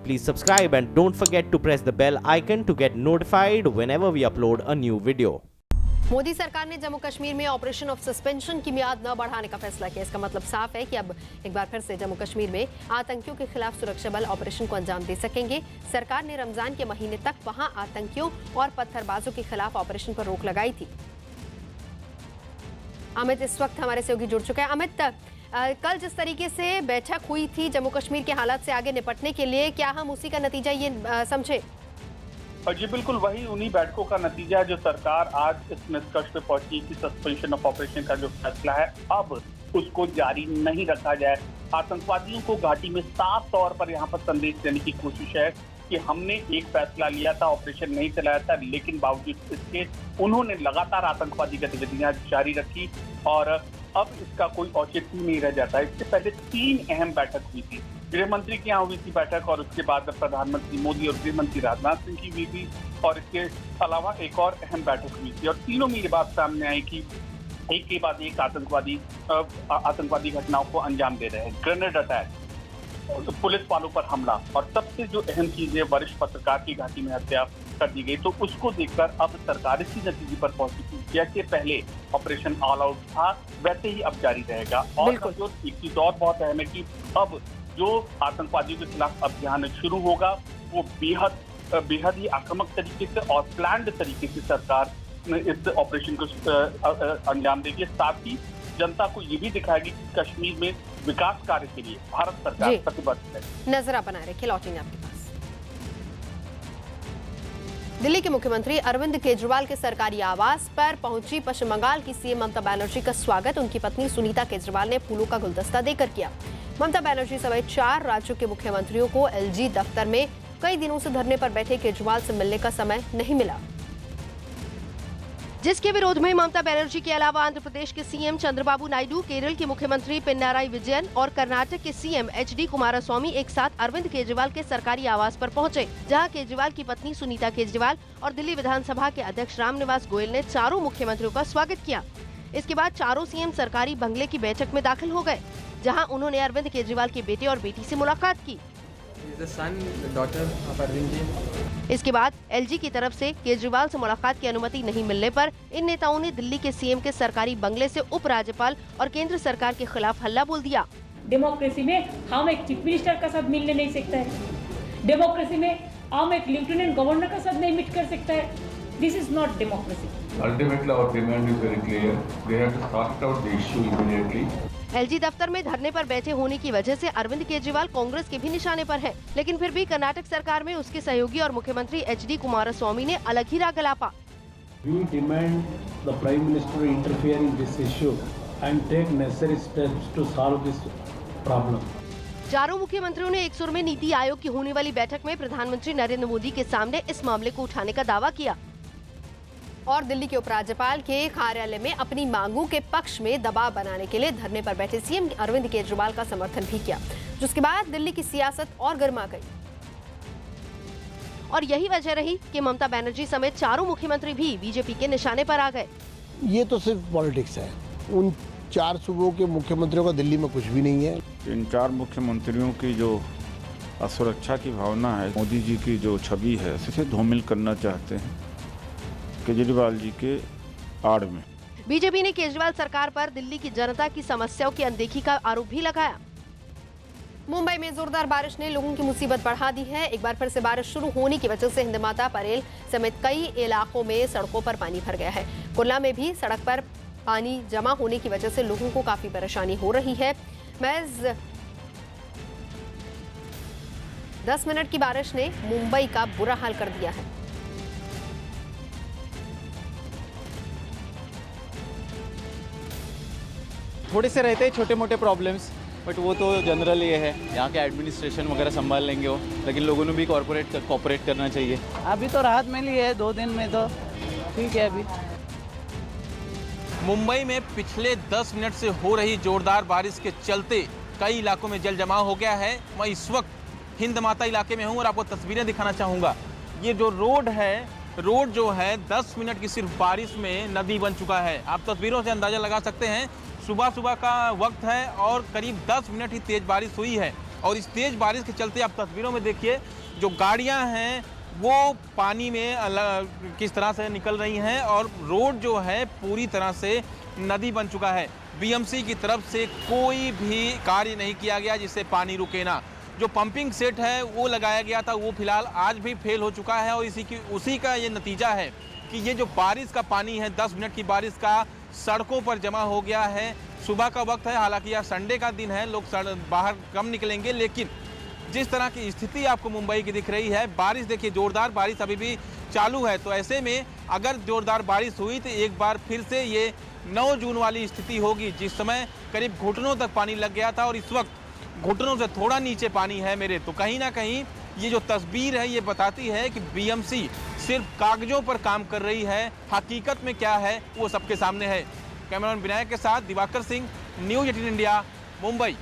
Please subscribe and don't forget to press the bell icon to get notified whenever we upload a new video. Modi सरकार ने जम्मू कश्मीर में operation of suspension की मियाद न बढ़ाने का फैसला किया। इसका मतलब साफ है कि अब एक बार फिर से जम्मू कश्मीर में आतंकियों के खिलाफ सुरक्षा बल ऑपरेशन को अंजाम दे सकेंगे। सरकार ने रमजान के महीने तक वहां आतंकियों और पत्थरबाजों के खिलाफ ऑपरेशन पर रोक लगाई थी। अमित इस वक्त हमारे सहयोगी जुड़ चुका है। अमित, कल जिस तरीके से बैठक हुई थी जम्मू कश्मीर के हालात से आगे निपटने के लिए, क्या हम उसी का नतीजा ये समझे? जी बिल्कुल, वही उन्हीं बैठकों का नतीजा है जो सरकार आज इस निष्कर्ष पे पहुंची कि सस्पेंशन ऑफ ऑपरेशन का जो फैसला है अब उसको जारी नहीं रखा जाए। आतंकवादियों को घाटी में साफ तौर पर यहाँ पर संदेश देने की कोशिश है कि हमने एक फैसला लिया था, ऑपरेशन नहीं चलाया था, लेकिन बावजूद इसके उन्होंने लगातार आतंकवादी गतिविधियां जारी रखी और अब इसका कोई औचित्य नहीं रह जाता। इससे पहले 3 अहम बैठक हुई थी। गृह मंत्री की यहाँ हुई थी बैठक और उसके बाद प्रधानमंत्री मोदी और गृह मंत्री राजनाथ सिंह की हुई थी और इसके अलावा एक और अहम बैठक हुई थी और तीनों में ये बात सामने आई कि एक के बाद एक आतंकवादी घटनाओं को अंजाम दे रहे हैं। ग्रेनेड अटैक, पुलिस वालों पर हमला और सबसे जो अहम चीज है वरिष्ठ पत्रकार की घाटी में हत्या कर दी गई। तो उसको देखकर अब सरकार इसी नतीजे पर पहुंची थी, जैसे पहले ऑपरेशन ऑल आउट था वैसे ही अब जारी रहेगा। और जो एक चीज और बहुत अहम है कि अब जो आतंकवादियों के खिलाफ अभियान शुरू होगा वो बेहद ही आक्रामक तरीके से और प्लान्ड तरीके से सरकार इस ऑपरेशन को अंजाम देगी। साथ ही जनता को ये भी दिखाएगी कि कश्मीर में विकास कार्य के लिए भारत सरकार प्रतिबद्ध है। नजर आप बनाए रखिए, लौटेंगे आपके पास। दिल्ली के मुख्यमंत्री अरविंद केजरीवाल के सरकारी आवास पर पहुंची पश्चिम बंगाल की सीएम ममता बनर्जी का स्वागत उनकी पत्नी सुनीता केजरीवाल ने फूलों का गुलदस्ता देकर किया। ममता बनर्जी समेत 4 राज्यों के मुख्यमंत्रियों को एलजी दफ्तर में कई दिनों से धरने पर बैठे केजरीवाल से मिलने का समय नहीं मिला, जिसके विरोध में ममता बनर्जी के अलावा आंध्र प्रदेश के सीएम चंद्रबाबू नायडू, केरल के मुख्यमंत्री पिनाराई विजयन और कर्नाटक के सीएम एचडी कुमारस्वामी एक साथ अरविंद केजरीवाल के सरकारी आवास पर पहुंचे, जहां केजरीवाल की पत्नी सुनीता केजरीवाल और दिल्ली विधानसभा के अध्यक्ष रामनिवास गोयल ने चारों मुख्यमंत्रियों का स्वागत किया। इसके बाद चारों सीएम सरकारी बंगले की बैठक में दाखिल हो गए, जहां उन्होंने अरविंद केजरीवाल के बेटे और बेटी से मुलाकात की। इसके बाद एलजी की तरफ से केजरीवाल से मुलाकात की अनुमति नहीं मिलने पर इन नेताओं ने दिल्ली के सीएम के सरकारी बंगले से उपराज्यपाल और केंद्र सरकार के खिलाफ हल्ला बोल दिया। डेमोक्रेसी में हम एक चीफ मिनिस्टर का साथ मिलने नहीं सकता है, डेमोक्रेसी में हम एक लेफ्टिनेंट गवर्नर का साथ नहीं मीट कर सकता है। This is not democracy. Ultimately, our demand is very clear. They have to sort out the issue immediately. LG दफ्तर में धरने पर बैठे होने की वजह से अरविंद केजरीवाल कांग्रेस के भी निशाने पर है, लेकिन फिर भी कर्नाटक सरकार में उसके सहयोगी और मुख्यमंत्री एचडी कुमारस्वामी ने अलग ही राग गलापा। We demand the Prime Minister to interfere in this issue and take necessary steps to solve this problem. चारों मुख्यमंत्रियों ने एक सुर में नीति आयोग की होने वाली बैठक में प्रधानमंत्री नरेंद्र मोदी के सामने इस मामले को उठाने का दावा किया और दिल्ली के उपराज्यपाल के कार्यालय में अपनी मांगों के पक्ष में दबाव बनाने के लिए धरने पर बैठे सीएम अरविंद केजरीवाल का समर्थन भी किया, जिसके बाद दिल्ली की सियासत और गर्मा गई। और यही वजह रही कि ममता बनर्जी समेत चारों मुख्यमंत्री भी बीजेपी के निशाने पर आ गए। ये तो सिर्फ पॉलिटिक्स है। उन 4 सूबों के मुख्यमंत्रियों का दिल्ली में कुछ भी नहीं है। इन 4 मुख्यमंत्रियों की जो असुरक्षा की भावना है, मोदी जी की जो छवि है, इसे धूमिल करना चाहते हैं केजरीवाल जी के आड़ में। बीजेपी ने केजरीवाल सरकार पर दिल्ली की जनता की समस्याओं की अनदेखी का आरोप भी लगाया। मुंबई में जोरदार बारिश ने लोगों की मुसीबत बढ़ा दी है। एक बार फिर से बारिश शुरू होने की वजह से हिंदमाता परेल समेत कई इलाकों में सड़कों पर पानी भर गया है। कुर्ला में भी सड़क पर पानी जमा होने की वजह से लोगों को काफी परेशानी हो रही है। महज 10 मिनट की बारिश ने मुंबई का बुरा हाल कर दिया है। थोड़े से रहते हैं छोटे मोटे प्रॉब्लम्स, बट वो तो जनरल ये है, यहाँ के एडमिनिस्ट्रेशन वगैरह संभाल लेंगे वो, लेकिन लोगों ने भी कॉपरेट करना चाहिए। अभी तो राहत मिली है 2 दिन में, तो ठीक है। अभी मुंबई में पिछले 10 मिनट से हो रही जोरदार बारिश के चलते कई इलाकों में जल जमाव हो गया है। मैं इस वक्त हिंद माता इलाके में हूँ और आपको तस्वीरें दिखाना चाहूँगा। ये जो रोड जो है 10 मिनट की सिर्फ बारिश में नदी बन चुका है। आप तस्वीरों से अंदाजा लगा सकते हैं। सुबह का वक्त है और करीब 10 मिनट ही तेज बारिश हुई है और इस तेज बारिश के चलते आप तस्वीरों में देखिए जो गाड़ियां हैं वो पानी में किस तरह से निकल रही हैं और रोड जो है पूरी तरह से नदी बन चुका है। बीएमसी की तरफ से कोई भी कार्य नहीं किया गया जिससे पानी रुके ना। जो पंपिंग सेट है वो लगाया गया था वो फिलहाल आज भी फेल हो चुका है और उसी का ये नतीजा है कि ये जो बारिश का पानी है 10 मिनट की बारिश का सड़कों पर जमा हो गया है। सुबह का वक्त है, हालांकि यह संडे का दिन है, लोग बाहर कम निकलेंगे, लेकिन जिस तरह की स्थिति आपको मुंबई की दिख रही है, बारिश देखिए जोरदार बारिश अभी भी चालू है। तो ऐसे में अगर जोरदार बारिश हुई तो एक बार फिर से ये 9 जून वाली स्थिति होगी जिस समय करीब घुटनों तक पानी लग गया था और इस वक्त घुटनों से थोड़ा नीचे पानी है मेरे। तो कहीं ना कहीं ये जो तस्वीर है ये बताती है कि बीएमसी सिर्फ कागजों पर काम कर रही है, हकीकत में क्या है वो सबके सामने है। कैमरामैन विनायक के साथ दिवाकर सिंह, न्यूज़ 18 इंडिया, मुंबई।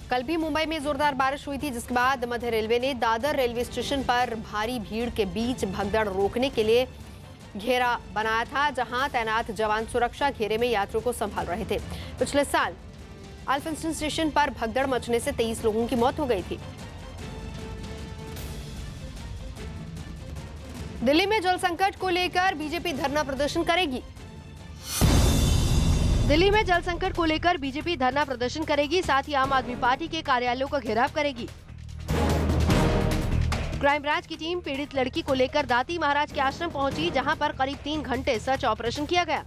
कल भी मुंबई में जोरदार बारिश हुई थी जिसके बाद मध्य रेलवे ने दादर रेलवे स्टेशन पर भारी भीड़ के बीच भगदड़ रोकने के लिए घेरा बनाया था, जहां तैनात जवान सुरक्षा घेरे में यात्रियों को संभाल रहे थे। पिछले साल एल्फिंस्टन स्टेशन पर भगदड़ मचने से 23 लोगों की मौत हो गई थी। दिल्ली में जल संकट को लेकर बीजेपी धरना प्रदर्शन करेगी। दिल्ली में जल संकट को लेकर बीजेपी धरना प्रदर्शन करेगी, साथ ही आम आदमी पार्टी के कार्यालयों का घेराव करेगी। क्राइम ब्रांच की टीम पीड़ित लड़की को लेकर दाती महाराज के आश्रम पहुंची, जहां पर करीब 3 घंटे सर्च ऑपरेशन किया गया।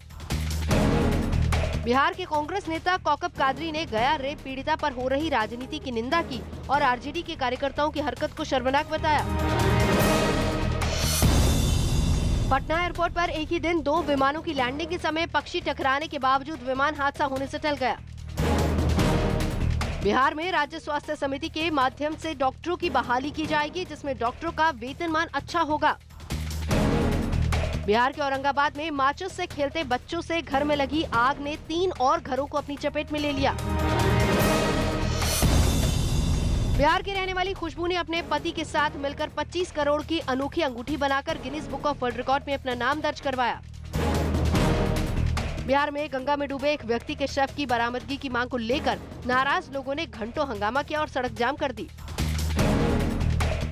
बिहार के कांग्रेस नेता कौकब कादरी ने गया रेप पीड़िता पर हो रही राजनीति की निंदा की और आरजेडी के कार्यकर्ताओं की हरकत को शर्मनाक बताया। पटना एयरपोर्ट पर एक ही दिन 2 विमानों की लैंडिंग के समय पक्षी टकराने के बावजूद विमान हादसा होने से टल गया। बिहार में राज्य स्वास्थ्य समिति के माध्यम से डॉक्टरों की बहाली की जाएगी, जिसमें डॉक्टरों का वेतनमान अच्छा होगा। बिहार के औरंगाबाद में माचिस से खेलते बच्चों से घर में लगी आग ने 3 और घरों को अपनी चपेट में ले लिया। बिहार की रहने वाली खुशबू ने अपने पति के साथ मिलकर 25 करोड़ की अनोखी अंगूठी बनाकर Guinness book of world record में अपना नाम दर्ज करवाया। बिहार में गंगा में डूबे एक व्यक्ति के शव की बरामदगी की मांग को लेकर नाराज लोगों ने घंटों हंगामा किया और सड़क जाम कर दी।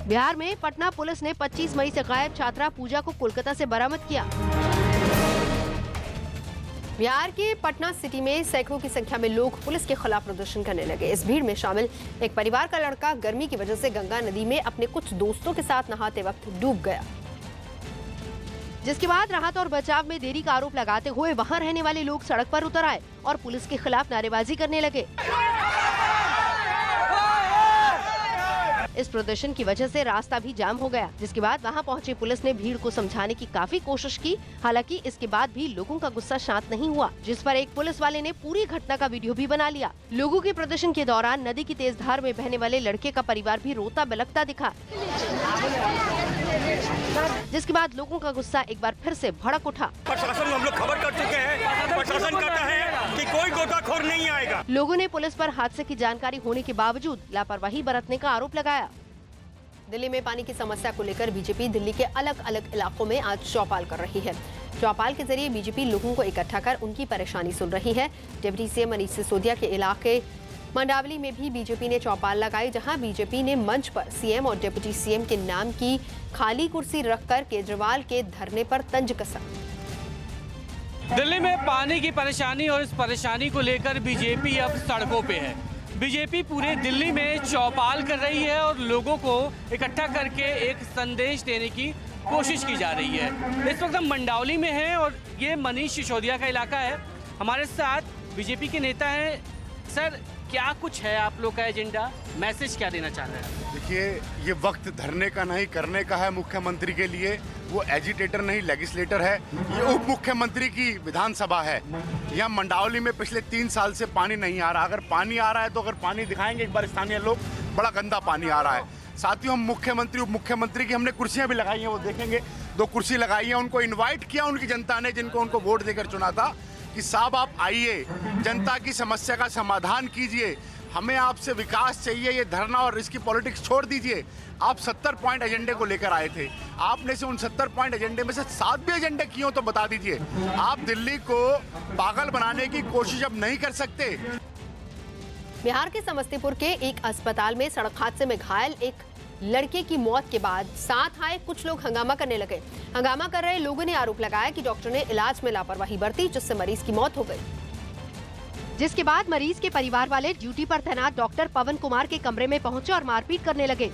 बिहार में पटना पुलिस ने 25 मई से गायब छात्रा पूजा को कोलकाता से बरामद किया। बिहार के पटना सिटी में सैकड़ों की संख्या में लोग पुलिस के खिलाफ प्रदर्शन करने लगे। इस भीड़ में शामिल एक परिवार का लड़का गर्मी की वजह से गंगा नदी में अपने कुछ दोस्तों के साथ नहाते वक्त डूब गया, जिसके बाद राहत और बचाव में देरी का आरोप लगाते हुए वहां रहने वाले लोग सड़क पर उतर आए और पुलिस के खिलाफ नारेबाजी करने लगे। इस प्रदर्शन की वजह से रास्ता भी जाम हो गया, जिसके बाद वहां पहुंची पुलिस ने भीड़ को समझाने की काफी कोशिश की। हालांकि इसके बाद भी लोगों का गुस्सा शांत नहीं हुआ, जिस पर एक पुलिस वाले ने पूरी घटना का वीडियो भी बना लिया। लोगों के प्रदर्शन के दौरान नदी की तेज धार में बहने वाले लड़के का परिवार भी रोता बिलखता दिखा, जिसके बाद लोगों का गुस्सा एक बार फिर से भड़क उठा। प्रशासन को हम लोग खबर कर चुके हैं, प्रशासन कहता है कि कोई गोताखोर नहीं आएगा। लोगों ने पुलिस पर हादसे की जानकारी होने के बावजूद लापरवाही बरतने का आरोप लगाया। दिल्ली में पानी की समस्या को लेकर बीजेपी दिल्ली के अलग अलग इलाकों में आज चौपाल कर रही है। चौपाल के जरिए बीजेपी लोगों को इकट्ठा कर उनकी परेशानी सुन रही है। डिप्टी सीएम मनीष सिसोदिया के इलाके मंडावली में भी बीजेपी ने चौपाल लगाई, जहां बीजेपी ने मंच पर सीएम और डिप्टी सीएम के नाम की खाली कुर्सी रखकर केजरीवाल के धरने पर तंज कसा। दिल्ली में पानी की परेशानी और इस परेशानी को लेकर बीजेपी अब सड़कों पे है। बीजेपी पूरे दिल्ली में चौपाल कर रही है और लोगों को इकट्ठा करके एक संदेश देने की कोशिश की जा रही है। इस वक्त हम मंडावली में हैं और ये मनीष सिसोदिया का इलाका है। हमारे साथ बीजेपी के नेता हैं। सर, क्या कुछ है आप लोग का एजेंडा, मैसेज क्या देना चाह रहे हैं? देखिए, ये वक्त धरने का नहीं करने का है मुख्यमंत्री के लिए। वो एजिटेटर नहीं लेजिस्लेटर है। ये उप मुख्यमंत्री की विधानसभा है। यहाँ मंडावली में पिछले 3 साल से पानी नहीं आ रहा। अगर पानी आ रहा है तो अगर पानी दिखाएंगे एक बार स्थानीय लोग, बड़ा गंदा पानी आ रहा है। साथियों, हम मुख्यमंत्री उप मुख्यमंत्री की हमने कुर्सियाँ भी लगाई हैं, वो देखेंगे 2 कुर्सी लगाई हैं। उनको इन्वाइट किया उनकी जनता ने, जिनको उनको वोट देकर चुना था, कि साहब आप आइए, जनता की समस्या का समाधान कीजिए, हमें आपसे विकास चाहिए, ये धरना और इसकी पॉलिटिक्स छोड़ दीजिए। आप 70 पॉइंट एजेंडे को लेकर आए थे। आपने से उन 70 पॉइंट एजेंडे में से 7 भी एजेंडे किए हो तो बता दीजिए। आप दिल्ली को पागल बनाने की कोशिश अब नहीं कर सकते। बिहार के समस्तीपुर के एक अस्पताल में सड़क हादसे में घायल एक लड़के की मौत के बाद साथ आए कुछ लोग हंगामा करने लगे। हंगामा कर रहे लोगों ने आरोप लगाया कि डॉक्टर ने इलाज में लापरवाही बरती, जिससे मरीज की मौत हो गई। जिसके बाद मरीज के परिवार वाले ड्यूटी पर तैनात डॉक्टर पवन कुमार के कमरे में पहुंचे और मारपीट करने लगे।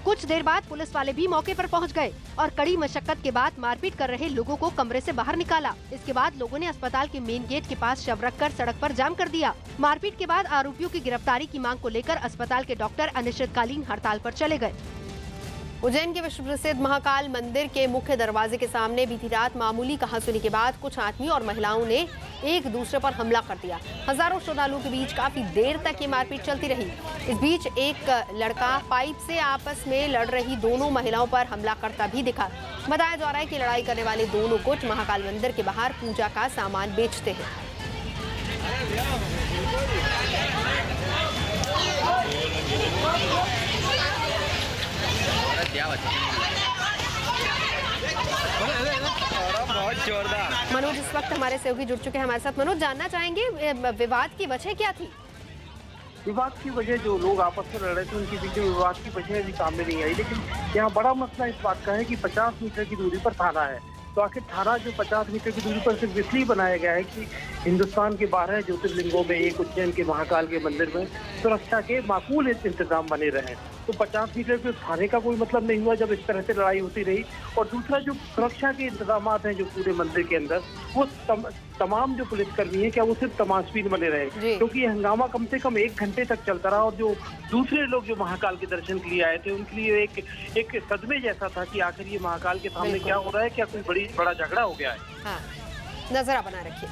कुछ देर बाद पुलिस वाले भी मौके पर पहुंच गए और कड़ी मशक्कत के बाद मारपीट कर रहे लोगों को कमरे से बाहर निकाला। इसके बाद लोगों ने अस्पताल के मेन गेट के पास शव रखकर सड़क पर जाम कर दिया। मारपीट के बाद आरोपियों की गिरफ्तारी की मांग को लेकर अस्पताल के डॉक्टर अनिश्चितकालीन हड़ताल पर चले गए। उज्जैन के विश्व प्रसिद्ध महाकाल मंदिर के मुख्य दरवाजे के सामने बीती रात मामूली कहासुनी के बाद कुछ आदमी और महिलाओं ने एक दूसरे पर हमला कर दिया। हजारों श्रद्धालुओं के बीच काफी देर तक ये मारपीट चलती रही। इस बीच एक लड़का पाइप से आपस में लड़ रही दोनों महिलाओं पर हमला करता भी दिखा। बताया जा रहा है कि लड़ाई करने वाले दोनों गुट महाकाल मंदिर के बाहर पूजा का सामान बेचते हैं। बहुत जोरदार। मनोज इस वक्त हमारे सहयोगी जुड़ चुके हैं हमारे साथ। मनोज, जानना चाहेंगे विवाद की वजह क्या थी? विवाद की वजह जो लोग आपस में लड़ रहे थे उनके बीच विवाद की वजह अभी सामने नहीं आई, लेकिन यहाँ बड़ा मसला इस बात का है कि 50 मीटर की दूरी पर थाना है। तो आखिर थाना जो 50 मीटर की दूरी पर सिर्फ इसलिए बनाया गया है कि हिंदुस्तान के 12 ज्योतिर्लिंगों में एक उज्जैन के महाकाल के मंदिर में सुरक्षा के माकूल इंतजाम बने रहे। तो 50 मीटर के थाने का कोई मतलब नहीं हुआ जब इस तरह से लड़ाई होती रही। और दूसरा जो सुरक्षा के इंतजाम हैं जो पूरे मंदिर के अंदर, वो तमाम जो पुलिसकर्मी हैं क्या वो सिर्फ तमाशबीन बने रहे, क्योंकि ये हंगामा कम से कम 1 घंटे तक चलता रहा। और जो दूसरे लोग जो महाकाल के दर्शन के लिए आए थे उनके लिए एक सदमे जैसा था कि आखिर ये महाकाल के सामने क्या हो रहा है, क्या कोई बड़ा झगड़ा हो गया है। हाँ, नजर बना रखिए।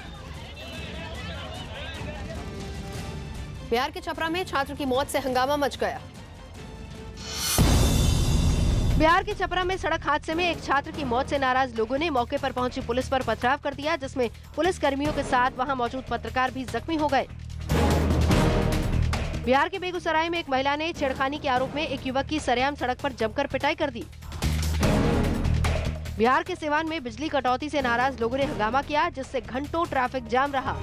बिहार के छपरा में छात्र की मौत से हंगामा मच गया। बिहार के छपरा में सड़क हादसे में एक छात्र की मौत से नाराज लोगों ने मौके पर पहुंची पुलिस पर पथराव कर दिया, जिसमें पुलिस कर्मियों के साथ वहां मौजूद पत्रकार भी जख्मी हो गए। बिहार के बेगूसराय में एक महिला ने छेड़खानी के आरोप में एक युवक की सरेआम सड़क पर जमकर पिटाई कर दी। बिहार के सिवान में बिजली कटौती से नाराज लोगों ने हंगामा किया, जिससे घंटों ट्रैफिक जाम रहा।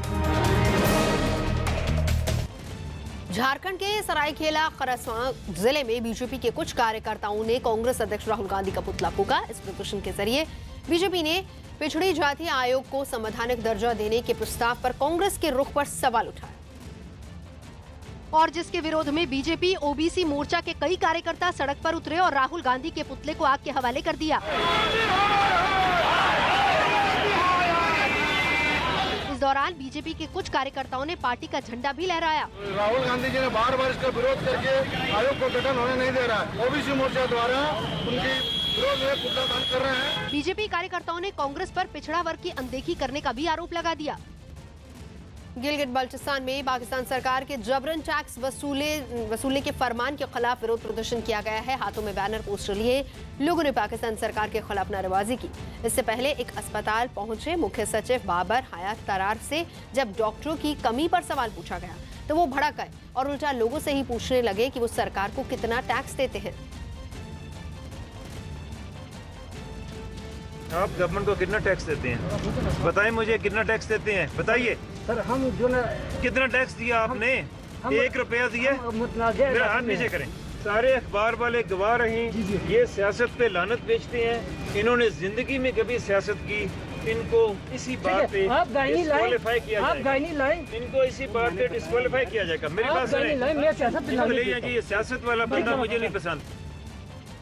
झारखंड के सरायकेला खरसावां जिले में बीजेपी के कुछ कार्यकर्ताओं ने कांग्रेस अध्यक्ष राहुल गांधी का पुतला फूंका। इस प्रदर्शन के जरिए बीजेपी ने पिछड़ी जाति आयोग को संवैधानिक दर्जा देने के प्रस्ताव पर कांग्रेस के रुख पर सवाल उठाया, और जिसके विरोध में बीजेपी ओबीसी मोर्चा के कई कार्यकर्ता सड़क पर उतरे और राहुल गांधी के पुतले को आग के हवाले कर दिया। इस दौरान बीजेपी के कुछ कार्यकर्ताओं ने पार्टी का झंडा भी लहराया। राहुल गांधी जी ने बार-बार इसका विरोध करके आयोग को गठन होने नहीं दे रहा है। ओबीसी मोर्चा द्वारा उनकी विरोध में पुतला दान कर रहे हैं। बीजेपी कार्यकर्ताओं ने कांग्रेस पर पिछड़ा वर्ग की अनदेखी करने का भी आरोप लगा दिया। गिलगित बल्चिस्तान में पाकिस्तान सरकार के जबरन टैक्स वसूलने के फरमान के खिलाफ विरोध प्रदर्शन किया गया है। हाथों में बैनर पोस्टर लिए लोगों ने पाकिस्तान सरकार के खिलाफ नारेबाजी की। इससे पहले एक अस्पताल पहुंचे मुख्य सचिव बाबर हयात तरार से जब डॉक्टरों की कमी पर सवाल पूछा गया तो वो भड़क गए और उल्टा लोगों से ही पूछने लगे कि वो सरकार को कितना टैक्स देते हैं। आप गवर्नमेंट को कितना टैक्स देते हैं? बताएं मुझे, कितना टैक्स देते हैं? बताइए सर। हम जो ना कितना टैक्स दिया आपने? 1 रुपया दिया? मेरा हाथ नीचे करें। सारे अखबार वाले गवाह रहे, ये सियासत पे लानत बेचते हैं। इन्होंने जिंदगी में कभी सियासत की, इनको इसी बात पे डिस्क्वालीफाई किया जाएगा। इनको इसी बात पे डिस्क्वालीफाई किया जाएगा। मेरी बात सुनिए, ये सियासत वाला बंदा मुझे नहीं पसंद।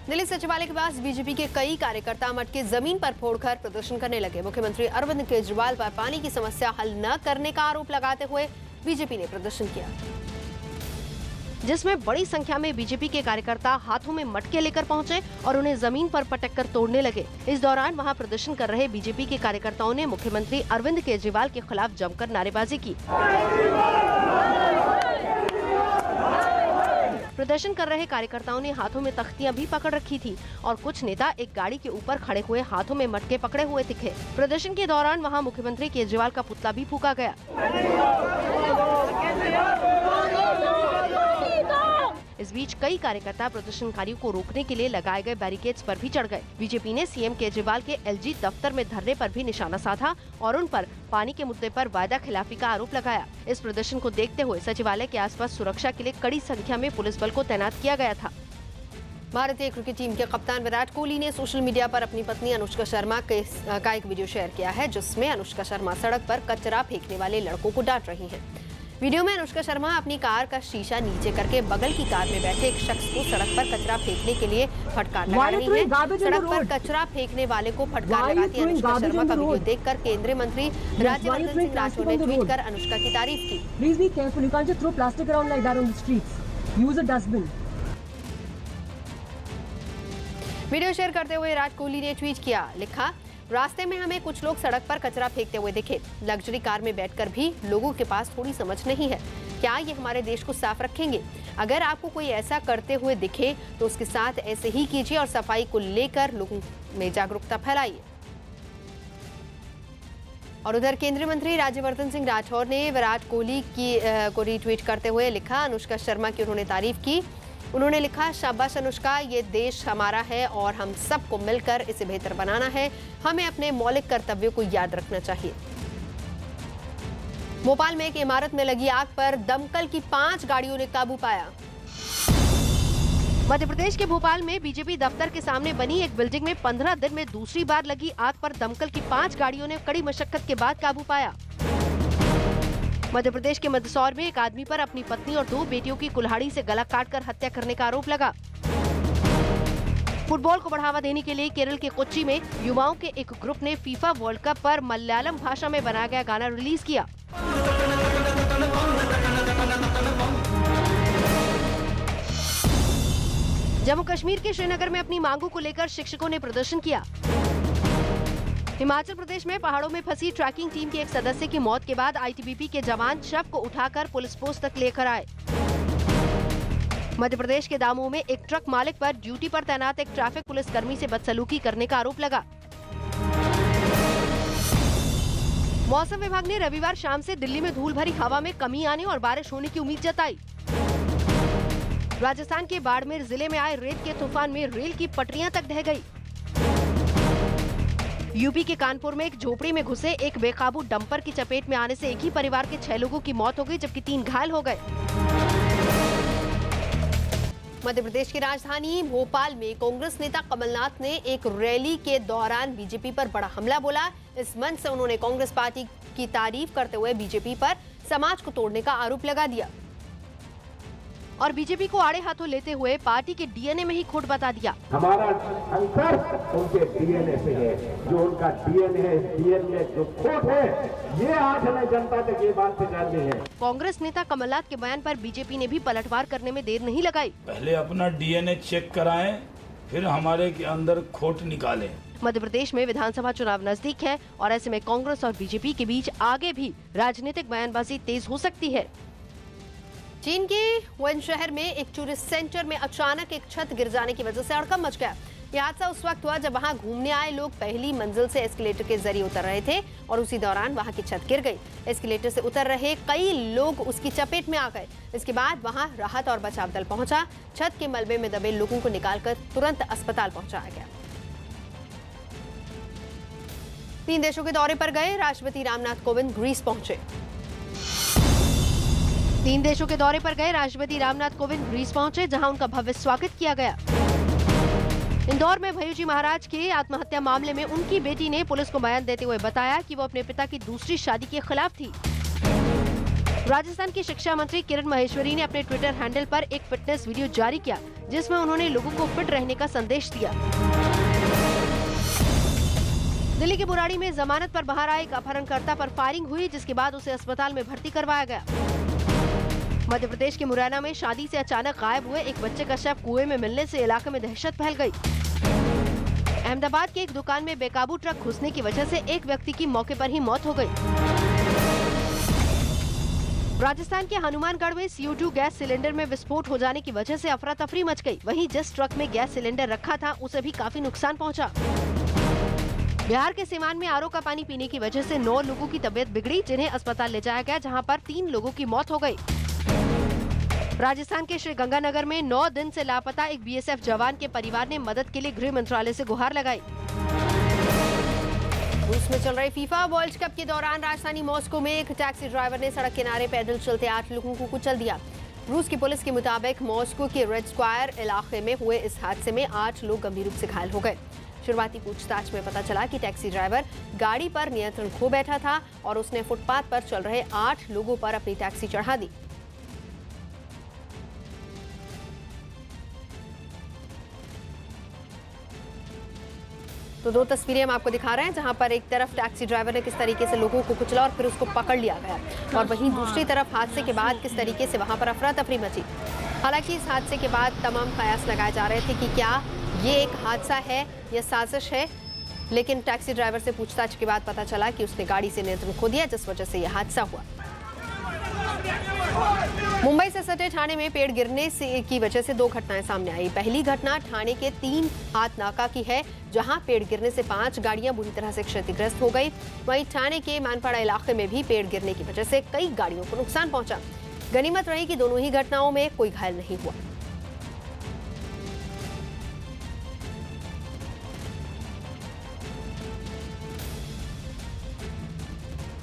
दिल्ली सचिवालय के पास बीजेपी के कई कार्यकर्ता मटके जमीन पर फोड़कर प्रदर्शन करने लगे। मुख्यमंत्री अरविंद केजरीवाल पर पानी की समस्या हल न करने का आरोप लगाते हुए बीजेपी ने प्रदर्शन किया, जिसमें बड़ी संख्या में बीजेपी के कार्यकर्ता हाथों में मटके लेकर पहुंचे और उन्हें जमीन पर पटक कर तोड़ने लगे। इस दौरान वहां प्रदर्शन कर रहे बीजेपी के कार्यकर्ताओं ने मुख्यमंत्री अरविंद केजरीवाल के खिलाफ जमकर नारेबाजी की। प्रदर्शन कर रहे कार्यकर्ताओं ने हाथों में तख्तियां भी पकड़ रखी थी और कुछ नेता एक गाड़ी के ऊपर खड़े हुए हाथों में मटके पकड़े हुए दिखे। प्रदर्शन के दौरान वहां मुख्यमंत्री केजरीवाल का पुतला भी फूंका गया। इस बीच कई कार्यकर्ता प्रदर्शनकारियों को रोकने के लिए लगाए गए बैरिकेड्स पर भी चढ़ गए। बीजेपी ने सीएम केजरीवाल के एलजी दफ्तर में धरने पर भी निशाना साधा और उन पर पानी के मुद्दे पर वायदा खिलाफी का आरोप लगाया। इस प्रदर्शन को देखते हुए सचिवालय के आसपास सुरक्षा के लिए कड़ी संख्या में पुलिस बल को तैनात किया गया था। भारतीय क्रिकेट टीम के कप्तान विराट कोहली ने सोशल मीडिया पर अपनी पत्नी अनुष्का शर्मा का एक वीडियो शेयर किया है, जिसमें अनुष्का शर्मा सड़क पर कचरा फेंकने वाले लड़कों को डांट रही हैं। वीडियो में अनुष्का शर्मा अपनी कार का शीशा नीचे करके बगल की कार में बैठे एक शख्स को सड़क पर कचरा फेंकने के लिए फटकार लगा रही हैं। सड़क पर कचरा फेंकने वाले को फटकार लगाती अनुष्का शर्मा का वीडियो देखकर केंद्रीय मंत्री राज्यवर्धन सिंह राठौर ने ट्वीट कर अनुष्का की तारीफ की। Please be careful. You can't just throw plastic around like that on the streets. Use a dustbin. Video share करते हुए विराट कोहली ने ट्वीट किया, लिखा, रास्ते में हमें कुछ लोग सड़क पर कचरा फेंकते हुए दिखे। लग्जरी कार में बैठकर भी लोगों के पास थोड़ी समझ नहीं है। क्या ये हमारे देश को साफ रखेंगे? अगर आपको कोई ऐसा करते हुए दिखे तो उसके साथ ऐसे ही कीजिए और सफाई को लेकर लोगों में जागरूकता फैलाइए। और उधर केंद्रीय मंत्री राज्यवर्धन सिंह राठौर ने विराट कोहली को रीट्वीट करते हुए लिखा, अनुष्का शर्मा की उन्होंने तारीफ की। उन्होंने लिखा, शाबाश अनुष्का, ये देश हमारा है और हम सबको मिलकर इसे बेहतर बनाना है। हमें अपने मौलिक कर्तव्यों को याद रखना चाहिए। भोपाल में एक इमारत में लगी आग पर दमकल की 5 गाड़ियों ने काबू पाया। मध्य प्रदेश के भोपाल में बीजेपी दफ्तर के सामने बनी एक बिल्डिंग में 15 दिन में दूसरी बार लगी आग पर दमकल की 5 गाड़ियों ने कड़ी मशक्कत के बाद काबू पाया। मध्य प्रदेश के मंदसौर में एक आदमी पर अपनी पत्नी और 2 बेटियों की कुल्हाड़ी से गला काटकर हत्या करने का आरोप लगा। फुटबॉल को बढ़ावा देने के लिए केरल के कोच्चि में युवाओं के एक ग्रुप ने फीफा वर्ल्ड कप पर मलयालम भाषा में बनाया गया गाना रिलीज किया। जम्मू कश्मीर के श्रीनगर में अपनी मांगों को लेकर शिक्षकों ने प्रदर्शन किया। हिमाचल प्रदेश में पहाड़ों में फंसी ट्रैकिंग टीम के एक सदस्य की मौत के बाद आईटीबीपी के जवान शव को उठाकर पुलिस पोस्ट तक लेकर आए। मध्य प्रदेश के दामोह में एक ट्रक मालिक पर ड्यूटी पर तैनात एक ट्रैफिक पुलिस कर्मी से बदसलूकी करने का आरोप लगा। मौसम विभाग ने रविवार शाम से दिल्ली में धूल भरी हवा में कमी आने और बारिश होने की उम्मीद जताई। राजस्थान के बाड़मेर जिले में आए रेत के तूफान में रेल की पटरियां तक ढह गई। यूपी के कानपुर में एक झोपड़ी में घुसे एक बेकाबू डंपर की चपेट में आने से एक ही परिवार के 6 लोगों की मौत हो गई, जबकि 3 घायल हो गए। मध्य प्रदेश की राजधानी भोपाल में कांग्रेस नेता कमलनाथ ने एक रैली के दौरान बीजेपी पर बड़ा हमला बोला। इस मंच से उन्होंने कांग्रेस पार्टी की तारीफ करते हुए बीजेपी पर समाज को तोड़ने का आरोप लगा दिया और बीजेपी को आड़े हाथों लेते हुए पार्टी के डीएनए में ही खोट बता दिया। हमारा संघर्ष उनके डीएनए से है, जो उनका डीएनए है, डीएनए जो खोट है, ये आज हमें जनता तक ये बात पहुंचानी है। कांग्रेस नेता कमलनाथ के बयान पर बीजेपी ने भी पलटवार करने में देर नहीं लगाई। पहले अपना डीएनए चेक कराएं, फिर हमारे के अंदर खोट निकालें। मध्य प्रदेश में विधानसभा चुनाव नजदीक है और ऐसे में कांग्रेस और बीजेपी के बीच आगे भी राजनीतिक बयानबाजी तेज हो सकती है। चीन के वुहान शहर में एक टूरिस्ट सेंटर में अचानक एक छत गिर जाने की वजह से हड़कंप मच गया। यह हादसा उस वक्त हुआ जब वहां घूमने आए लोग पहली मंजिल से एस्केलेटर के जरिए उतर रहे थे और उसी दौरान वहां की छत गिर गई। एस्केलेटर से उतर रहे कई लोग उसकी चपेट में आ गए। इसके बाद वहां राहत और बचाव दल पहुंचा। छत के मलबे में दबे लोगों को निकालकर तुरंत अस्पताल पहुंचाया गया। 3 देशों के दौरे पर गए राष्ट्रपति रामनाथ कोविंद ग्रीस पहुंचे। 3 देशों के दौरे पर गए राष्ट्रपति रामनाथ कोविंद ग्रीस पहुंचे, जहां उनका भव्य स्वागत किया गया। इंदौर में भय्यूजी महाराज के आत्महत्या मामले में उनकी बेटी ने पुलिस को बयान देते हुए बताया कि वो अपने पिता की दूसरी शादी के खिलाफ थी। राजस्थान की शिक्षा मंत्री किरण माहेश्वरी ने अपने ट्विटर हैंडल पर एक फिटनेस वीडियो जारी किया, जिसमें उन्होंने लोगों को फिट रहने का संदेश दिया। दिल्ली के बुराड़ी में जमानत पर बाहर आए एक अपहरणकर्ता पर फायरिंग हुई, जिसके बाद उसे अस्पताल में भर्ती करवाया गया। मध्य प्रदेश के मुरैना में शादी से अचानक गायब हुए एक बच्चे का शव कुएं में मिलने से इलाके में दहशत फैल गई। अहमदाबाद की एक दुकान में बेकाबू ट्रक घुसने की वजह से एक व्यक्ति की मौके पर ही मौत हो गई। राजस्थान के हनुमानगढ़ में CO2 गैस सिलेंडर में विस्फोट हो जाने की वजह से अफरा तफरी मच गई। वहीं जिस ट्रक में गैस सिलेंडर रखा था उसे भी काफी नुकसान पहुंचा। बिहार के सीवान में RO का पानी पीने की वजह से 9 लोगों की तबीयत बिगड़ी, जिन्हें अस्पताल ले जाया गया, जहां पर 3 लोगों की मौत हो गई। राजस्थान के श्रीगंगानगर में 9 दिन से लापता एक BSF जवान के परिवार ने मदद के लिए गृह मंत्रालय से गुहार लगाई। रूस में चल रहे फीफा वर्ल्ड कप के दौरान राजधानी मॉस्को में एक टैक्सी ड्राइवर ने सड़क किनारे पैदल चलते 8 लोगों को कुचल दिया। रूस की पुलिस के मुताबिक मॉस्को के रेड स्क्वायर इलाके में हुए इस हादसे में 8 लोग गंभीर रूप से घायल हो गए। शुरुआती पूछताछ में पता चला कि टैक्सी ड्राइवर गाड़ी पर नियंत्रण खो बैठा था और उसने फुटपाथ पर चल रहे 8 लोगों पर अपनी टैक्सी चढ़ा दी। तो 2 तस्वीरें हम आपको दिखा रहे हैं, जहां पर एक तरफ टैक्सी ड्राइवर ने किस तरीके से लोगों को कुचला और फिर उसको पकड़ लिया गया, और वहीं दूसरी तरफ हादसे के बाद किस तरीके से वहां पर अफरा तफरी मची। हालांकि इस हादसे के बाद तमाम कयास लगाए जा रहे थे कि क्या ये एक हादसा है या साजिश है, लेकिन टैक्सी ड्राइवर से पूछताछ के बाद पता चला कि उसने गाड़ी से नियंत्रण खो दिया, जिस वजह से यह हादसा हुआ। मुंबई से सटे ठाणे में पेड़ गिरने की वजह से 2 घटनाएं सामने आई। पहली घटना ठाणे के 3 हाथ नाका की है, जहां पेड़ गिरने से 5 गाड़ियां बुरी तरह से क्षतिग्रस्त हो गई। वहीं ठाणे के मानपाड़ा इलाके में भी पेड़ गिरने की वजह से कई गाड़ियों को नुकसान पहुंचा। गनीमत रही कि दोनों ही घटनाओं में कोई घायल नहीं हुआ।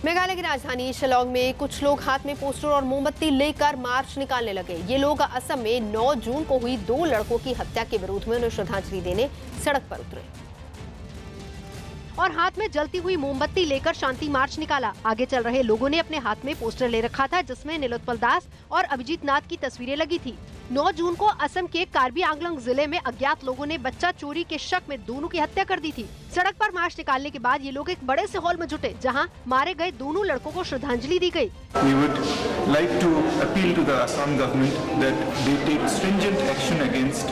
मेघालय की राजधानी शिलांग में कुछ लोग हाथ में पोस्टर और मोमबत्ती लेकर मार्च निकालने लगे। ये लोग असम में 9 जून को हुई 2 लड़कों की हत्या के विरोध में उन्हें श्रद्धांजलि देने सड़क पर उतरे और हाथ में जलती हुई मोमबत्ती लेकर शांति मार्च निकाला। आगे चल रहे लोगों ने अपने हाथ में पोस्टर ले रखा था, जिसमें नीलोत्पल दास और अभिजीत नाथ की तस्वीरें लगी थी। 9 जून को असम के कार्बी आंगलोंग जिले में अज्ञात लोगों ने बच्चा चोरी के शक में दोनों की हत्या कर दी थी। सड़क पर मार्च निकालने के बाद ये लोग एक बड़े से हॉल में जुटे, जहां मारे गए दोनों लड़कों को श्रद्धांजलि दी गई। We would like to appeal to the Assam government that they take stringent action against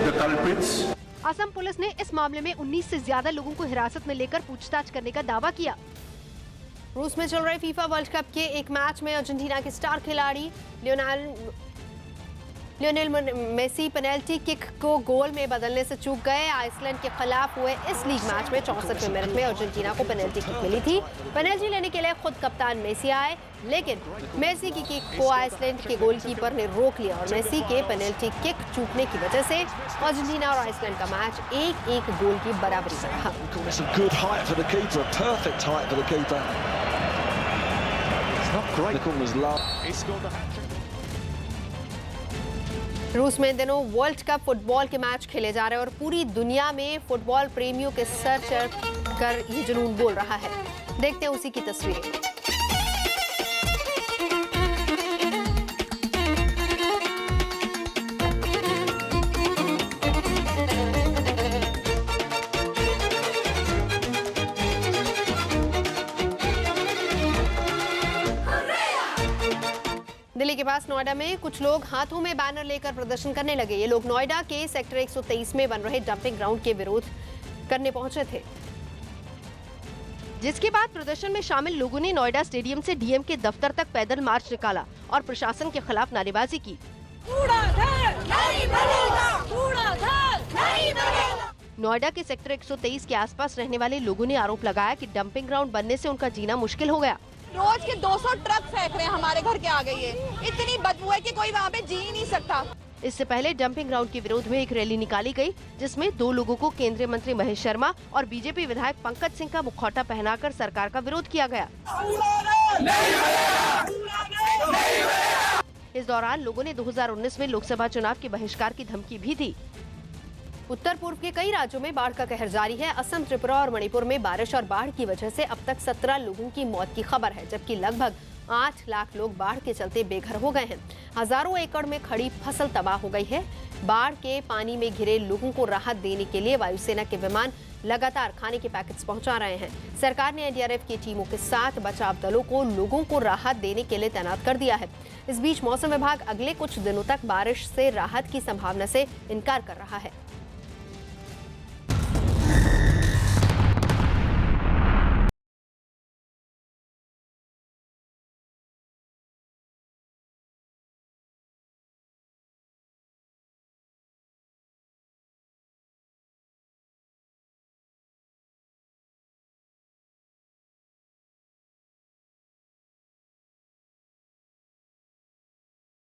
the culprits. Assam police ने इस मामले में 19 से ज्यादा लोगों को हिरासत में लेकर पूछताछ करने का दावा किया। रूस में चल रहे फीफा वर्ल्ड कप के एक मैच में अर्जेंटीना के स्टार खिलाड़ी लियोनेल मेसी पेनल्टी किक को गोल में बदलने से चूक गए। आइसलैंड के खिलाफ हुए इस लीग मैच में 64वें मिनट में अर्जेंटीना को पेनल्टी किक मिली थी। पेनल्टी लेने के लिए खुद कप्तान मेसी आए, लेकिन मेसी की किक को आइसलैंड के गोलकीपर ने रोक लिया और मेसी के पेनल्टी किक चूकने की वजह से अर्जेंटीना और आइसलैंड का मैच 1-1 गोल की बराबरी पर रहा। रूस में इन दिनों वर्ल्ड कप फुटबॉल के मैच खेले जा रहे हैं और पूरी दुनिया में फुटबॉल प्रेमियों के सर चढ़ कर ये जुनून बोल रहा है। देखते हैं उसी की तस्वीरें। दिल्ली के पास नोएडा में कुछ लोग हाथों में बैनर लेकर प्रदर्शन करने लगे। ये लोग नोएडा के सेक्टर 123 में बन रहे डंपिंग ग्राउंड के विरोध करने पहुंचे थे, जिसके बाद प्रदर्शन में शामिल लोगों ने नोएडा स्टेडियम से डीएम के दफ्तर तक पैदल मार्च निकाला और प्रशासन के खिलाफ नारेबाजी की। नोएडा के सेक्टर 123 के आसपास रहने वाले लोगों ने आरोप लगाया कि डंपिंग ग्राउंड बनने से उनका जीना मुश्किल हो गया। रोज के 200 ट्रक फेंक रहे हैं हमारे घर के आगे, ये इतनी बदबू है कि कोई वहाँ पे जी ही नहीं सकता। इससे पहले डंपिंग ग्राउंड के विरोध में एक रैली निकाली गई, जिसमें 2 लोगों को केंद्रीय मंत्री महेश शर्मा और बीजेपी विधायक पंकज सिंह का मुखौटा पहनाकर सरकार का विरोध किया गया। इस दौरान लोगों ने 2019 में लोकसभा चुनाव के बहिष्कार की धमकी भी दी। उत्तर पूर्व के कई राज्यों में बाढ़ का कहर जारी है। असम, त्रिपुरा और मणिपुर में बारिश और बाढ़ की वजह से अब तक 17 लोगों की मौत की खबर है, जबकि लगभग 8 लाख लोग बाढ़ के चलते बेघर हो गए हैं। हजारों एकड़ में खड़ी फसल तबाह हो गई है। बाढ़ के पानी में घिरे लोगों को राहत देने के लिए वायुसेना के विमान लगातार खाने के पैकेट्स पहुंचा रहे हैं। सरकार ने एनडीआरएफ की टीमों के साथ बचाव दलों को लोगों को राहत देने के लिए तैनात कर दिया है। इस बीच मौसम विभाग अगले कुछ दिनों तक बारिश से राहत की संभावना से इनकार कर रहा है।